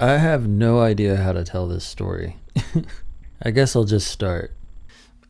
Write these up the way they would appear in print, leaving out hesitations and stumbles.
I have no idea how to tell this story. I guess I'll just start.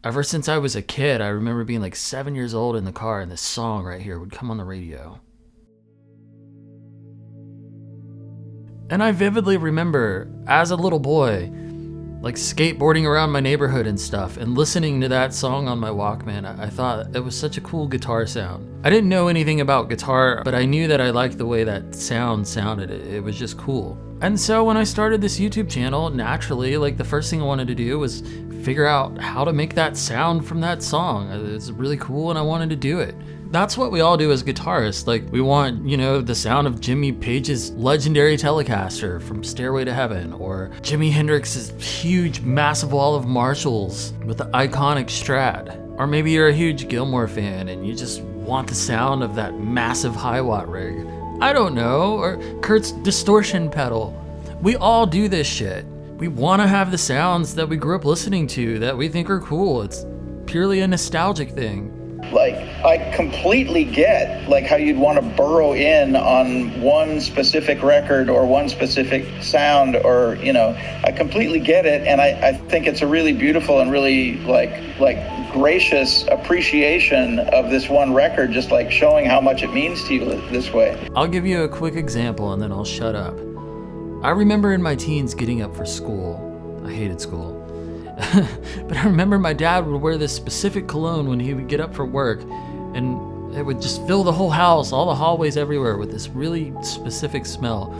Ever since I was a kid, I remember being like 7 years old in the car and this song right here would come on the radio. And I vividly remember, as a little boy, like skateboarding around my neighborhood and stuff and listening to that song on my Walkman. I thought it was such a cool guitar sound. I didn't know anything about guitar, but I knew that I liked the way that sound sounded. It was just cool. And so when I started this YouTube channel, naturally, like the first thing I wanted to do was figure out how to make that sound from that song. It's really cool and I wanted to do it. That's what we all do as guitarists. Like, we want, the sound of Jimmy Page's legendary Telecaster from Stairway to Heaven, or Jimi Hendrix's huge, massive wall of Marshalls with the iconic Strat. Or maybe you're a huge Gilmour fan and you just want the sound of that massive high-watt rig. I don't know, or Kurt's distortion pedal. We all do this shit. We want to have the sounds that we grew up listening to that we think are cool. It's purely a nostalgic thing. Like, I completely get like how you'd want to burrow in on one specific record or one specific sound, or I completely get it, and I think it's a really beautiful and really like gracious appreciation of this one record, just like showing how much it means to you this way. I'll give you a quick example and then I'll shut up. I remember in my teens getting up for school. I hated school. But I remember my dad would wear this specific cologne when he would get up for work, and it would just fill the whole house, all the hallways everywhere, with this really specific smell.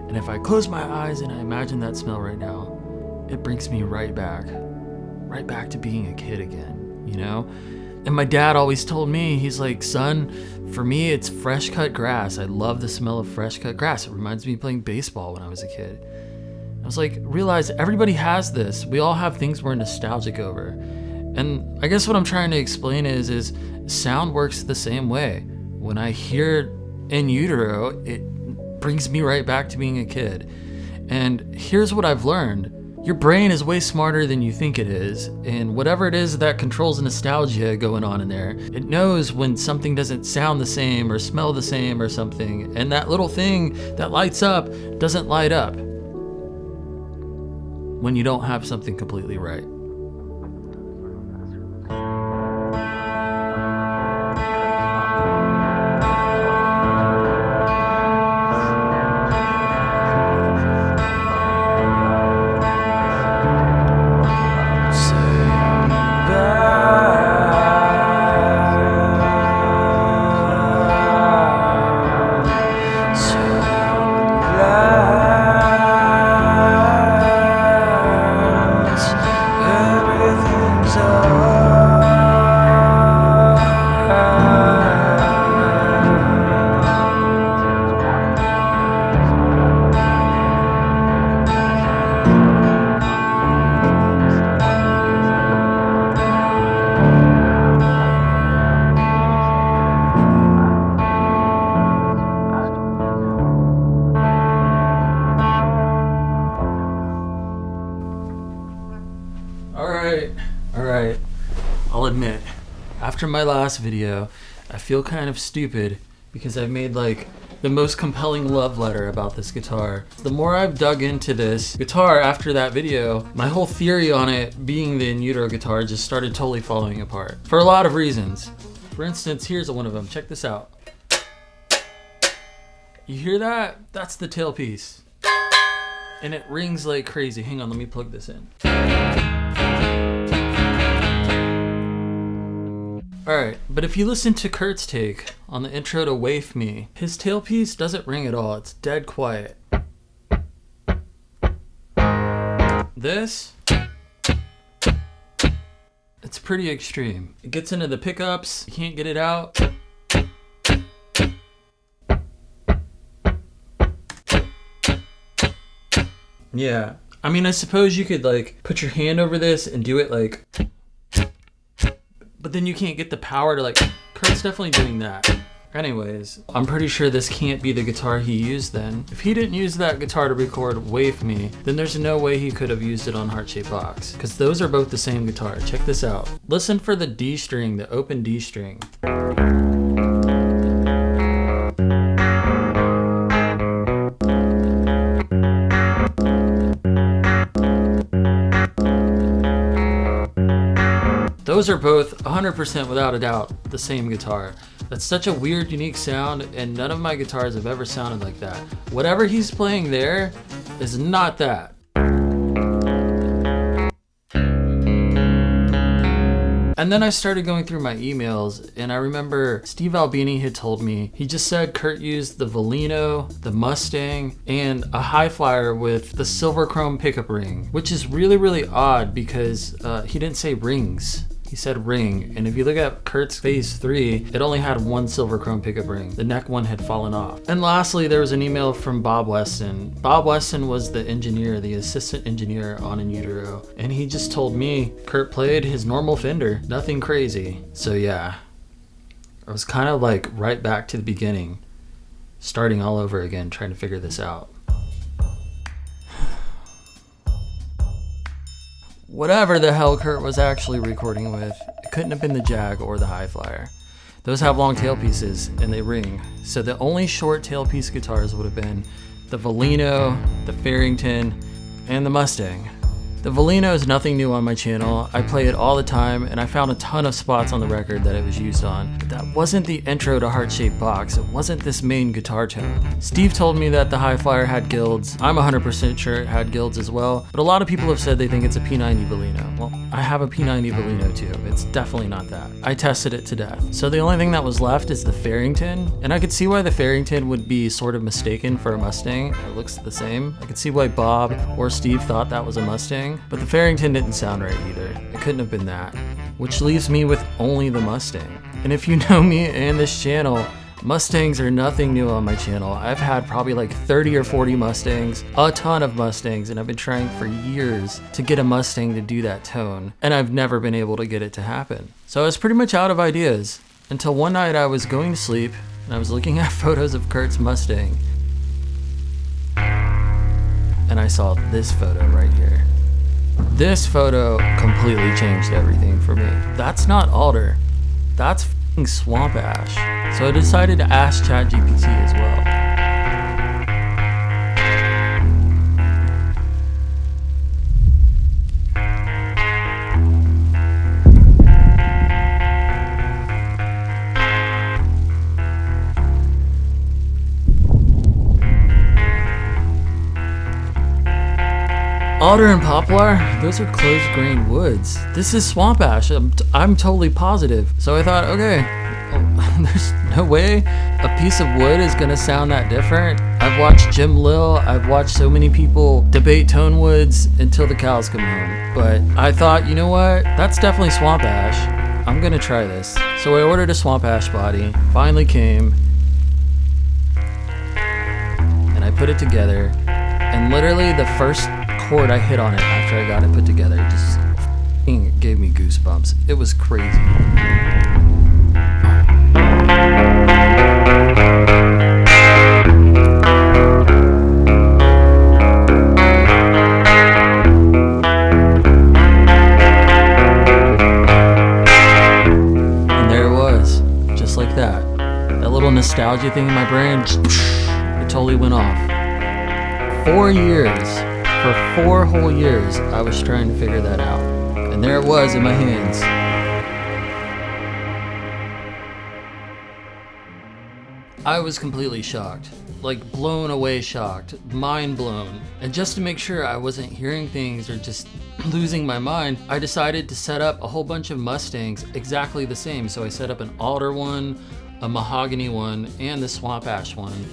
And if I close my eyes and I imagine that smell right now, it brings me right back to being a kid again, And my dad always told me, he's like, son, for me, it's fresh cut grass. I love the smell of fresh cut grass. It reminds me of playing baseball when I was a kid. I was like, realize everybody has this. We all have things we're nostalgic over. And I guess what I'm trying to explain is sound works the same way. When I hear In Utero, it brings me right back to being a kid. And here's what I've learned. Your brain is way smarter than you think it is, and whatever it is that controls nostalgia going on in there, it knows when something doesn't sound the same or smell the same or something, and that little thing that lights up doesn't light up when you don't have something completely right. Alright, I'll admit, after my last video, I feel kind of stupid because I've made like the most compelling love letter about this guitar. The more I've dug into this guitar after that video, my whole theory on it being the In Utero guitar just started totally falling apart. For a lot of reasons. For instance, here's one of them. Check this out. You hear that? That's the tailpiece. And it rings like crazy. Hang on, let me plug this in. Alright, but if you listen to Kurt's take on the intro to Waif Me, his tailpiece doesn't ring at all. It's dead quiet. This, it's pretty extreme. It gets into the pickups, you can't get it out. Yeah, I mean, I suppose you could like put your hand over this and do it like, but then you can't get the power to like, Kurt's definitely doing that. Anyways, I'm pretty sure this can't be the guitar he used then. If he didn't use that guitar to record Waif Me, then there's no way he could have used it on Heart Shaped Box, because those are both the same guitar. Check this out. Listen for the D string, the open D string. Those are both 100% without a doubt the same guitar. That's such a weird, unique sound, and none of my guitars have ever sounded like that. Whatever he's playing there is not that. And then I started going through my emails, and I remember Steve Albini had told me, he just said Kurt used the Volino, the Mustang, and a high flyer with the silver chrome pickup ring, which is really, really odd because he didn't say rings. He said ring, and if you look at Kurt's Phase 3, it only had one silver chrome pickup ring. The neck one had fallen off. And lastly, there was an email from Bob Weston. Bob Weston was the engineer, the assistant engineer on In Utero, and he just told me Kurt played his normal Fender, nothing crazy. So yeah, I was kind of like right back to the beginning, starting all over again, trying to figure this out. Whatever the hell Kurt was actually recording with, it couldn't have been the Jag or the High Flyer. Those have long tailpieces and they ring, so the only short tailpiece guitars would have been the Volino, the Farrington, and the Mustang. The Volino is nothing new on my channel. I play it all the time, and I found a ton of spots on the record that it was used on. But that wasn't the intro to Heart-Shaped Box. It wasn't this main guitar tone. Steve told me that the High Flyer had gills. I'm 100% sure it had gills as well, but a lot of people have said they think it's a P90 Volino. Well, I have a P90 Volino too. It's definitely not that. I tested it to death. So the only thing that was left is the Farrington, and I could see why the Farrington would be sort of mistaken for a Mustang. It looks the same. I could see why Bob or Steve thought that was a Mustang. But the Farrington didn't sound right either. It couldn't have been that. Which leaves me with only the Mustang. And if you know me and this channel, Mustangs are nothing new on my channel. I've had probably like 30 or 40 Mustangs, a ton of Mustangs, and I've been trying for years to get a Mustang to do that tone. And I've never been able to get it to happen. So I was pretty much out of ideas until one night I was going to sleep and I was looking at photos of Kurt's Mustang. And I saw this photo right here. This photo completely changed everything for me. That's not alder, that's f***ing swamp ash. So I decided to ask ChatGPT as well. Alder and poplar, those are closed-grained woods. This is swamp ash, I'm totally positive. So I thought, okay, well, there's no way a piece of wood is gonna sound that different. I've watched Jim Lill, I've watched so many people debate tone woods until the cows come home. But I thought, you know what, that's definitely swamp ash. I'm gonna try this. So I ordered a swamp ash body, finally came, and I put it together, and literally the first chord I hit on it after I got it put together just gave me goosebumps. It was crazy. And there it was, just like that. That little nostalgia thing in my brain, it totally went off. 4 years. For 4 whole years, I was trying to figure that out. And there it was in my hands. I was completely shocked. Like blown away shocked. Mind blown. And just to make sure I wasn't hearing things or just losing my mind, I decided to set up a whole bunch of Mustangs exactly the same. So I set up an alder one, a mahogany one, and the swamp ash one.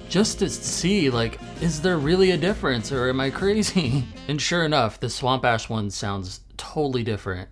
Just to see, like, is there really a difference or am I crazy? And sure enough, the swamp ash one sounds totally different.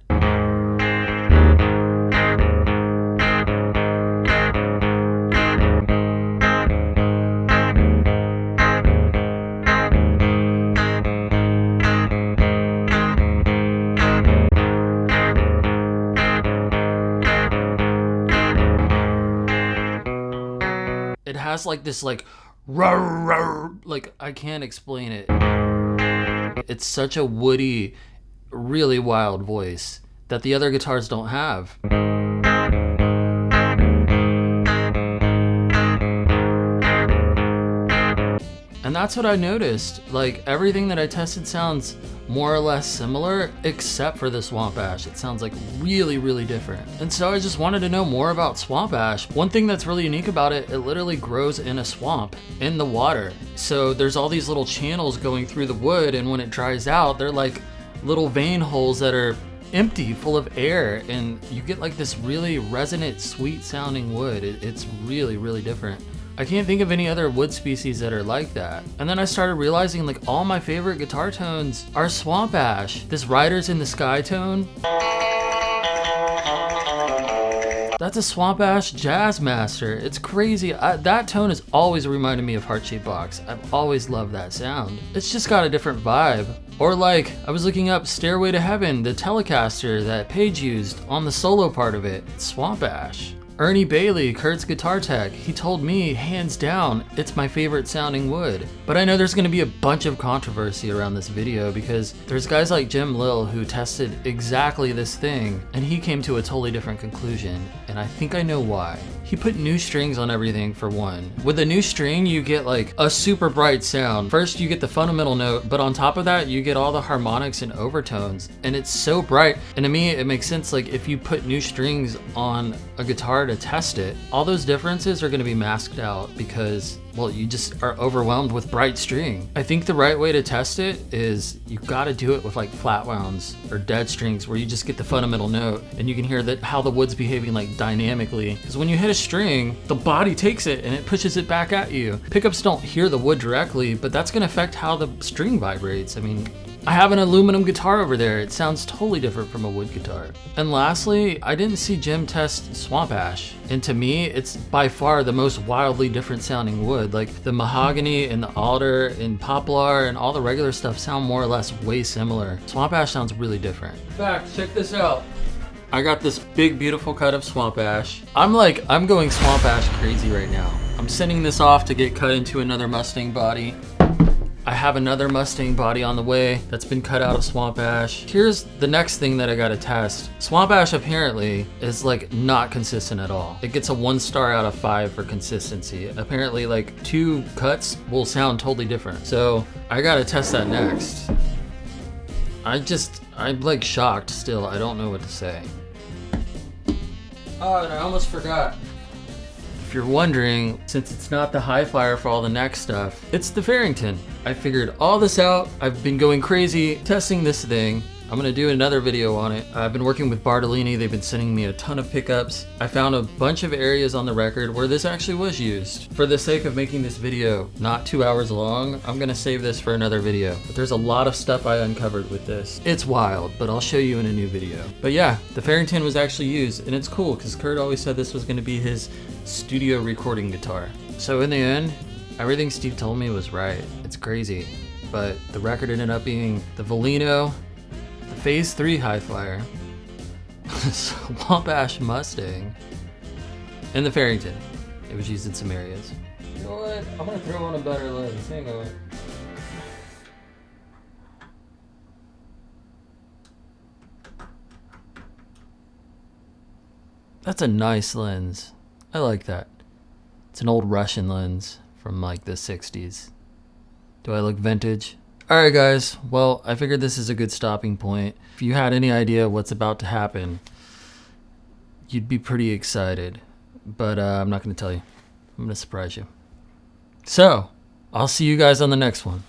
It has like this like roar, roar, like I can't explain it. It's such a woody, really wild voice that the other guitars don't have. And And that's what I noticed. Like, everything that I tested sounds more or less similar, except for the swamp ash. It sounds like really, really different. And so I just wanted to know more about swamp ash. One thing that's really unique about it, it literally grows in a swamp, in the water. So there's all these little channels going through the wood, and when it dries out, they're like little vein holes that are empty, full of air, and you get like this really resonant, sweet sounding wood. It's really, really different. I can't think of any other wood species that are like that. And then I started realizing like all my favorite guitar tones are swamp ash. This Riders in the Sky tone, that's a swamp ash jazz master. It's crazy. That tone has always reminded me of Heart-Shaped Box. I've always loved that sound. It's just got a different vibe. Or like, I was looking up Stairway to Heaven, the Telecaster that Page used on the solo part of it. It's swamp ash. Ernie Bailey, Kurt's guitar tech, he told me, hands down, it's my favorite sounding wood. But I know there's gonna be a bunch of controversy around this video because there's guys like Jim Lill who tested exactly this thing and he came to a totally different conclusion, and I think I know why. He put new strings on everything for one. With a new string, you get like a super bright sound. First, you get the fundamental note, but on top of that, you get all the harmonics and overtones, and it's so bright. And to me, it makes sense, like if you put new strings on a guitar to test it, all those differences are gonna be masked out because, well, you just are overwhelmed with bright string. I think the right way to test it is you gotta do it with like flat wounds or dead strings where you just get the fundamental note and you can hear that how the wood's behaving like dynamically. Because when you hit a string, the body takes it and it pushes it back at you. Pickups don't hear the wood directly, but that's gonna affect how the string vibrates. I mean, I have an aluminum guitar over there. It sounds totally different from a wood guitar. And lastly, I didn't see Jim test swamp ash. And to me, it's by far the most wildly different sounding wood. Like the mahogany and the alder and poplar and all the regular stuff sound more or less way similar. Swamp ash sounds really different. In fact, check this out. I got this big, beautiful cut of swamp ash. I'm going swamp ash crazy right now. I'm sending this off to get cut into another Mustang body. I have another Mustang body on the way that's been cut out of swamp ash. Here's the next thing that I gotta test. Swamp ash apparently is like not consistent at all. It gets a 1 star out of 5 for consistency. Apparently like 2 cuts will sound totally different. So I gotta test that next. I'm like shocked still. I don't know what to say. Oh, and I almost forgot. If you're wondering, since it's not the Hi-Flyer for all the neck stuff, it's the Farrington. I figured all this out. I've been going crazy testing this thing. I'm gonna do another video on it. I've been working with Bartolini. They've been sending me a ton of pickups. I found a bunch of areas on the record where this actually was used. For the sake of making this video not 2 hours long, I'm gonna save this for another video. But there's a lot of stuff I uncovered with this. It's wild, but I'll show you in a new video. But yeah, the Farrington was actually used, and it's cool because Kurt always said this was gonna be his studio recording guitar. So in the end, everything Steve told me was right. It's crazy. But the record ended up being the Volino, the Phase 3 Hi-Flyer, Swamp Ash Mustang, and the Farrington. It was used in some areas. You know what? I'm gonna throw on a better lens. Hang on. That's a nice lens. I like that. It's an old Russian lens from like the 60s. Do I look vintage? Alright guys, well, I figured this is a good stopping point. If you had any idea what's about to happen, you'd be pretty excited. But I'm not going to tell you. I'm going to surprise you. So, I'll see you guys on the next one.